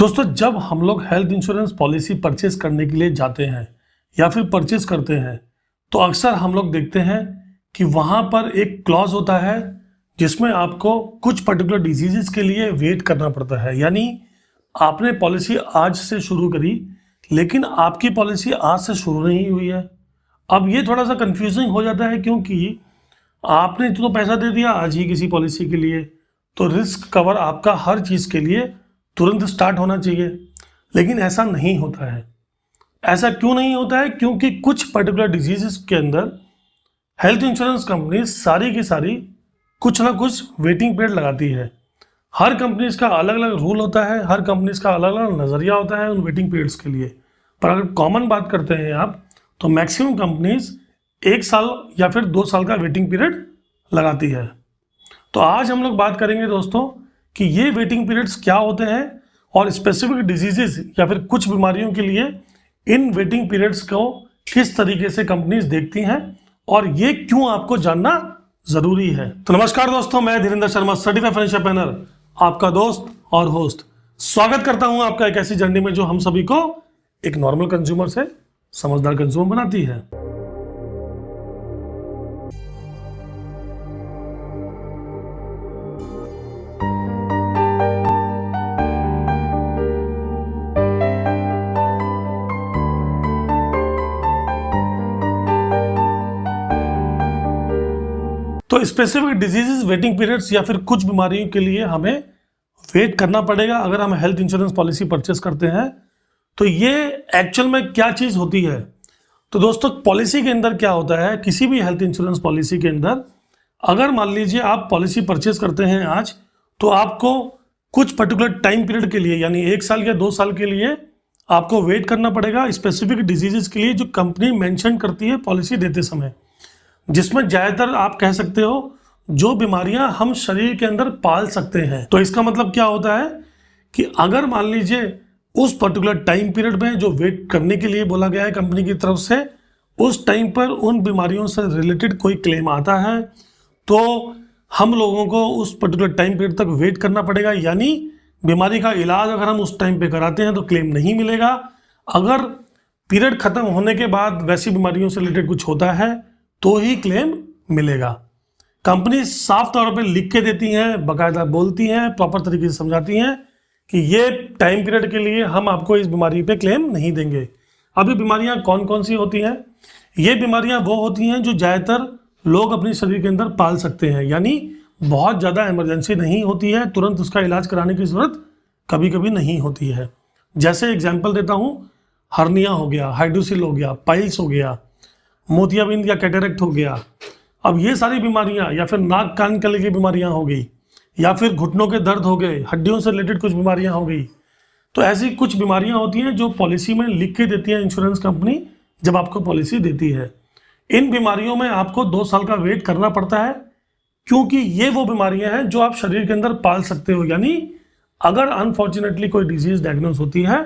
दोस्तों, जब हम लोग हेल्थ इंश्योरेंस पॉलिसी परचेज करने के लिए जाते हैं या फिर परचेज करते हैं तो अक्सर हम लोग देखते हैं कि वहाँ पर एक क्लॉज होता है जिसमें आपको कुछ पर्टिकुलर डिजीजेस के लिए वेट करना पड़ता है। यानी आपने पॉलिसी आज से शुरू करी लेकिन आपकी पॉलिसी आज से शुरू नहीं हुई है। अब ये थोड़ा सा कंफ्यूजिंग हो जाता है क्योंकि आपने तो पैसा दे दिया आज ही किसी पॉलिसी के लिए, तो रिस्क कवर आपका हर चीज़ के लिए तुरंत स्टार्ट होना चाहिए, लेकिन ऐसा नहीं होता है। ऐसा क्यों नहीं होता है? क्योंकि कुछ पर्टिकुलर डिजीजेस के अंदर हेल्थ इंश्योरेंस कंपनी सारी की सारी कुछ ना कुछ वेटिंग पीरियड लगाती है। हर कंपनीज का अलग अलग रूल होता है, हर कंपनीज का अलग अलग नज़रिया होता है उन वेटिंग पीरियड्स के लिए। पर अगर कॉमन बात करते हैं आप तो मैक्सिमम कंपनीज 1 साल या फिर 2 साल का वेटिंग पीरियड लगाती है। तो आज हम लोग बात करेंगे दोस्तों कि ये वेटिंग पीरियड्स क्या होते हैं और स्पेसिफिक डिजीजेस या फिर कुछ बीमारियों के लिए इन वेटिंग पीरियड्स को किस तरीके से कंपनीज देखती हैं और ये क्यों आपको जानना जरूरी है। तो नमस्कार दोस्तों, मैं Dhirendra Sharma, certified financial planner, आपका दोस्त और होस्ट, स्वागत करता हूं आपका एक ऐसी जर्नी में जो हम सभी को एक नॉर्मल कंज्यूमर से समझदार कंज्यूमर बनाती है। तो स्पेसिफिक डिजीजेस, वेटिंग पीरियड्स या फिर कुछ बीमारियों के लिए हमें वेट करना पड़ेगा अगर हम हेल्थ इंश्योरेंस पॉलिसी परचेस करते हैं। तो ये एक्चुअल में क्या चीज़ होती है? तो दोस्तों, पॉलिसी के अंदर क्या होता है, किसी भी हेल्थ इंश्योरेंस पॉलिसी के अंदर अगर मान लीजिए आप पॉलिसी परचेस करते हैं आज, तो आपको कुछ पर्टिकुलर टाइम पीरियड के लिए यानी 1 साल या 2 साल के लिए आपको वेट करना पड़ेगा स्पेसिफिक डिजीजेस के लिए जो कंपनी मेंशन करती है पॉलिसी देते समय, जिसमें ज़्यादातर आप कह सकते हो जो बीमारियां हम शरीर के अंदर पाल सकते हैं। तो इसका मतलब क्या होता है कि अगर मान लीजिए उस पर्टिकुलर टाइम पीरियड में जो वेट करने के लिए बोला गया है कंपनी की तरफ से, उस टाइम पर उन बीमारियों से रिलेटेड कोई क्लेम आता है तो हम लोगों को उस पर्टिकुलर टाइम पीरियड तक वेट करना पड़ेगा। यानी बीमारी का इलाज अगर हम उस टाइम पे कराते हैं तो क्लेम नहीं मिलेगा। अगर पीरियड खत्म होने के बाद वैसी बीमारियों से रिलेटेड कुछ होता है तो ही क्लेम मिलेगा। कंपनी साफ तौर पे लिख के देती हैं, बाकायदा बोलती हैं, प्रॉपर तरीके से समझाती हैं कि ये टाइम पीरियड के लिए हम आपको इस बीमारी पे क्लेम नहीं देंगे। अब ये बीमारियां कौन कौन सी होती हैं? ये बीमारियां वो होती हैं जो ज़्यादातर लोग अपने शरीर के अंदर पाल सकते हैं, यानी बहुत ज़्यादा इमरजेंसी नहीं होती है, तुरंत उसका इलाज कराने की ज़रूरत कभी कभी नहीं होती है। जैसे एग्जाम्पल देता हूँ, हर्निया हो गया, हाइड्रोसिल हो गया, पाइल्स हो गया, मोतियाबिंद या कैटरेक्ट हो गया। अब ये सारी बीमारियां या फिर नाक कान गले की बीमारियां हो गई या फिर घुटनों के दर्द हो गए, हड्डियों से रिलेटेड कुछ बीमारियां हो गई। तो ऐसी कुछ बीमारियां होती हैं जो पॉलिसी में लिख के देती है इंश्योरेंस कंपनी जब आपको पॉलिसी देती है। इन बीमारियों में आपको 2 साल का वेट करना पड़ता है क्योंकि ये वो बीमारियां हैं जो आप शरीर के अंदर पाल सकते हो। यानी अगर अनफॉर्चुनेटली कोई डिजीज डायग्नोस होती है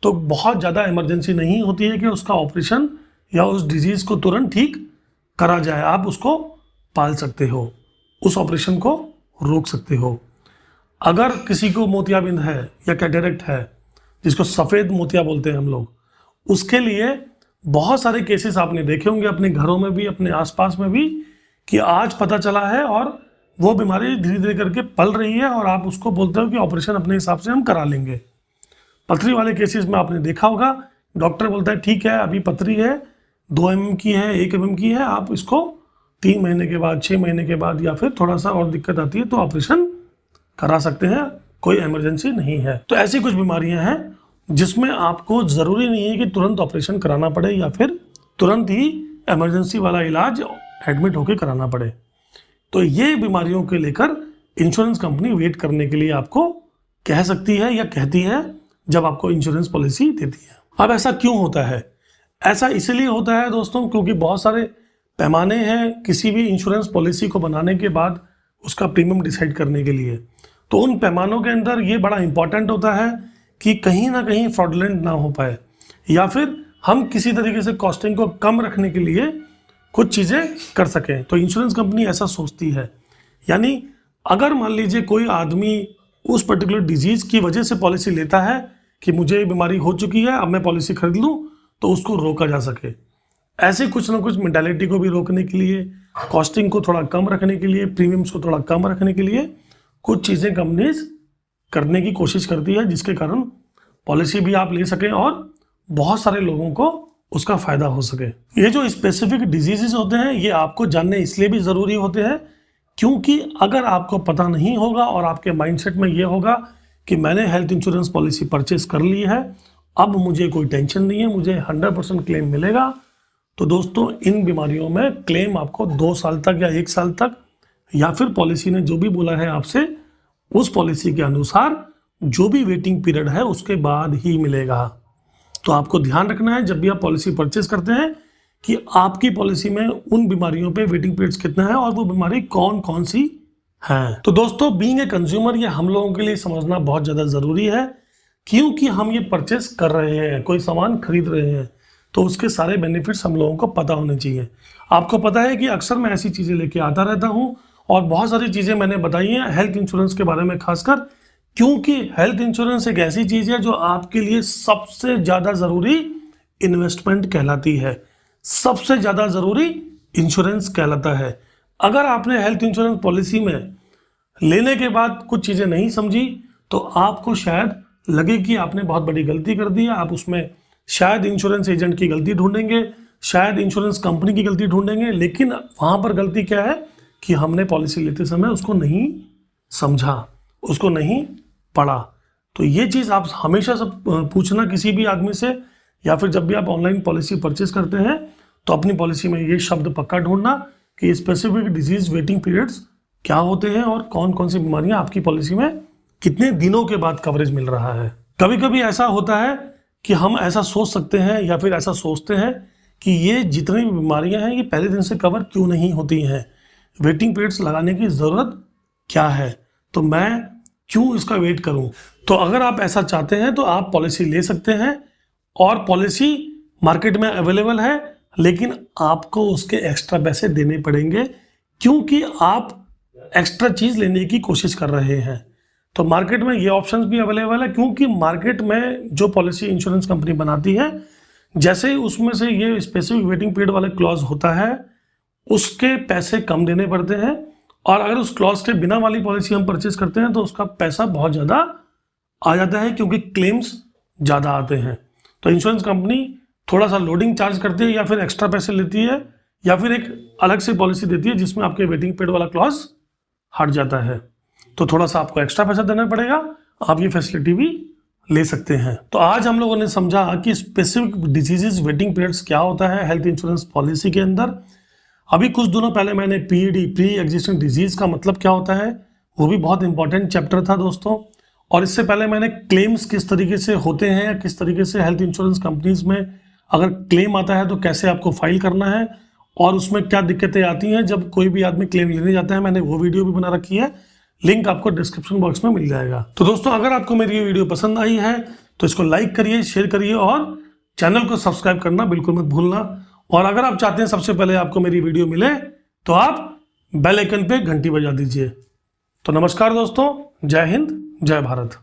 तो बहुत ज़्यादा इमरजेंसी नहीं होती है कि उसका ऑपरेशन या उस डिजीज को तुरंत ठीक करा जाए। आप उसको पाल सकते हो, उस ऑपरेशन को रोक सकते हो। अगर किसी को मोतियाबिंद है या कैटरेक्ट है, जिसको सफ़ेद मोतिया बोलते हैं हम लोग, उसके लिए बहुत सारे केसेस आपने देखे होंगे अपने घरों में भी, अपने आसपास में भी, कि आज पता चला है और वो बीमारी धीरे धीरे करके पल रही है और आप उसको बोलते हो कि ऑपरेशन अपने हिसाब से हम करा लेंगे। पथरी वाले केसेस में आपने देखा होगा, डॉक्टर बोलता है ठीक है अभी पथरी है, 2 mm की है, 1 mm की है, आप इसको 3 महीने के बाद, 6 महीने के बाद या फिर थोड़ा सा और दिक्कत आती है तो ऑपरेशन करा सकते हैं, कोई इमरजेंसी नहीं है। तो ऐसी कुछ बीमारियां हैं जिसमें आपको ज़रूरी नहीं है कि तुरंत ऑपरेशन कराना पड़े या फिर तुरंत ही इमरजेंसी वाला इलाज एडमिट होकर कराना पड़े। तो ये बीमारियों के लेकर इंश्योरेंस कंपनी वेट करने के लिए आपको कह सकती है या कहती है जब आपको इंश्योरेंस पॉलिसी देती है। अब ऐसा क्यों होता है? ऐसा इसलिए होता है दोस्तों क्योंकि बहुत सारे पैमाने हैं किसी भी इंश्योरेंस पॉलिसी को बनाने के बाद उसका प्रीमियम डिसाइड करने के लिए। तो उन पैमानों के अंदर ये बड़ा इंपॉर्टेंट होता है कि कहीं ना कहीं फ्रॉडलेंट ना हो पाए या फिर हम किसी तरीके से कॉस्टिंग को कम रखने के लिए कुछ चीज़ें कर सकें। तो इंश्योरेंस कंपनी ऐसा सोचती है। यानी अगर मान लीजिए कोई आदमी उस पर्टिकुलर डिजीज़ की वजह से पॉलिसी लेता है कि मुझे ये बीमारी हो चुकी है, अब मैं पॉलिसी खरीद लूँ तो उसको रोका जा सके। ऐसे कुछ ना कुछ मेंटालिटी को भी रोकने के लिए, कॉस्टिंग को थोड़ा कम रखने के लिए, प्रीमियम्स को थोड़ा कम रखने के लिए कुछ चीज़ें कंपनीज करने की कोशिश करती है, जिसके कारण पॉलिसी भी आप ले सकें और बहुत सारे लोगों को उसका फायदा हो सके। ये जो स्पेसिफिक डिजीजेस होते हैं ये आपको जानने इसलिए भी ज़रूरी होते हैं क्योंकि अगर आपको पता नहीं होगा और आपके माइंडसेट में ये होगा कि मैंने हेल्थ इंश्योरेंस पॉलिसी परचेस कर ली है, अब मुझे कोई टेंशन नहीं है, मुझे 100% क्लेम मिलेगा, तो दोस्तों इन बीमारियों में क्लेम आपको 2 साल तक या 1 साल तक या फिर पॉलिसी ने जो भी बोला है आपसे उस पॉलिसी के अनुसार जो भी वेटिंग पीरियड है उसके बाद ही मिलेगा। तो आपको ध्यान रखना है जब भी आप पॉलिसी परचेस करते हैं कि आपकी पॉलिसी में उन बीमारियों पे वेटिंग पीरियड्स कितना है और वो बीमारी कौन कौन सी है। तो दोस्तों बीइंग ए कंज्यूमर ये हम लोगों के लिए समझना बहुत ज़्यादा ज़रूरी है क्योंकि हम ये परचेस कर रहे हैं, कोई सामान खरीद रहे हैं, तो उसके सारे बेनिफिट्स हम लोगों को पता होने चाहिए। आपको पता है कि अक्सर मैं ऐसी चीज़ें लेके आता रहता हूँ और बहुत सारी चीज़ें मैंने बताई हैं हेल्थ इंश्योरेंस के बारे में, खासकर क्योंकि हेल्थ इंश्योरेंस एक ऐसी चीज़ है जो आपके लिए सबसे ज़्यादा ज़रूरी इन्वेस्टमेंट कहलाती है, सबसे ज़्यादा ज़रूरी इंश्योरेंस कहलाता है। अगर आपने हेल्थ इंश्योरेंस पॉलिसी में लेने के बाद कुछ चीज़ें नहीं समझी तो आपको शायद लगे कि आपने बहुत बड़ी गलती कर दी है। आप उसमें शायद इंश्योरेंस एजेंट की गलती ढूंढेंगे, शायद इंश्योरेंस कंपनी की गलती ढूंढेंगे, लेकिन वहाँ पर गलती क्या है कि हमने पॉलिसी लेते समय उसको नहीं समझा, उसको नहीं पढ़ा। तो ये चीज़ आप हमेशा सब पूछना किसी भी आदमी से, या फिर जब भी आप ऑनलाइन पॉलिसी परचेस करते हैं तो अपनी पॉलिसी में ये शब्द पक्का ढूंढना कि स्पेसिफिक डिजीज वेटिंग पीरियड्स क्या होते हैं और कौन कौन सी बीमारियां आपकी पॉलिसी में कितने दिनों के बाद कवरेज मिल रहा है। कभी कभी ऐसा होता है कि हम ऐसा सोच सकते हैं या फिर ऐसा सोचते हैं कि ये जितनी भी बीमारियां हैं ये पहले दिन से कवर क्यों नहीं होती हैं, वेटिंग पीरियड्स लगाने की ज़रूरत क्या है, तो मैं क्यों इसका वेट करूं। तो अगर आप ऐसा चाहते हैं तो आप पॉलिसी ले सकते हैं और पॉलिसी मार्केट में अवेलेबल है, लेकिन आपको उसके एक्स्ट्रा पैसे देने पड़ेंगे क्योंकि आप एक्स्ट्रा चीज़ लेने की कोशिश कर रहे हैं। तो मार्केट में ये ऑप्शंस भी अवेलेबल है क्योंकि मार्केट में जो पॉलिसी इंश्योरेंस कंपनी बनाती है, जैसे ही उसमें से ये स्पेसिफिक वेटिंग पीरियड वाला क्लॉज होता है उसके पैसे कम देने पड़ते हैं, और अगर उस क्लॉज के बिना वाली पॉलिसी हम परचेज करते हैं तो उसका पैसा बहुत ज़्यादा आ जाता है क्योंकि क्लेम्स ज़्यादा आते हैं। तो इंश्योरेंस कंपनी थोड़ा सा लोडिंग चार्ज करती है या फिर एक्स्ट्रा पैसे लेती है या फिर एक अलग से पॉलिसी देती है जिसमें आपके वेटिंग पीरियड वाला क्लॉज हट जाता है, तो थोड़ा सा आपको एक्स्ट्रा पैसा देना पड़ेगा, आप ये फैसिलिटी भी ले सकते हैं। तो आज हम लोगों ने समझा कि स्पेसिफिक डिजीजेस वेटिंग पीरियड्स क्या होता है हेल्थ इंश्योरेंस पॉलिसी के अंदर। अभी कुछ दिनों पहले मैंने पीईडी, प्री एग्जिस्टिंग डिजीज का मतलब क्या होता है, वो भी बहुत इंपॉर्टेंट चैप्टर था दोस्तों। और इससे पहले मैंने क्लेम्स किस तरीके से होते हैं या किस तरीके से हेल्थ इंश्योरेंस कंपनीज में अगर क्लेम आता है तो कैसे आपको फाइल करना है और उसमें क्या दिक्कतें आती हैं जब कोई भी आदमी क्लेम लेने जाता है, मैंने वो वीडियो भी बना रखी है, लिंक आपको डिस्क्रिप्शन बॉक्स में मिल जाएगा। तो दोस्तों अगर आपको मेरी ये वीडियो पसंद आई है तो इसको लाइक करिए, शेयर करिए और चैनल को सब्सक्राइब करना बिल्कुल मत भूलना। और अगर आप चाहते हैं सबसे पहले आपको मेरी वीडियो मिले तो आप बेल आइकन पे घंटी बजा दीजिए। तो नमस्कार दोस्तों, जय हिंद, जय भारत।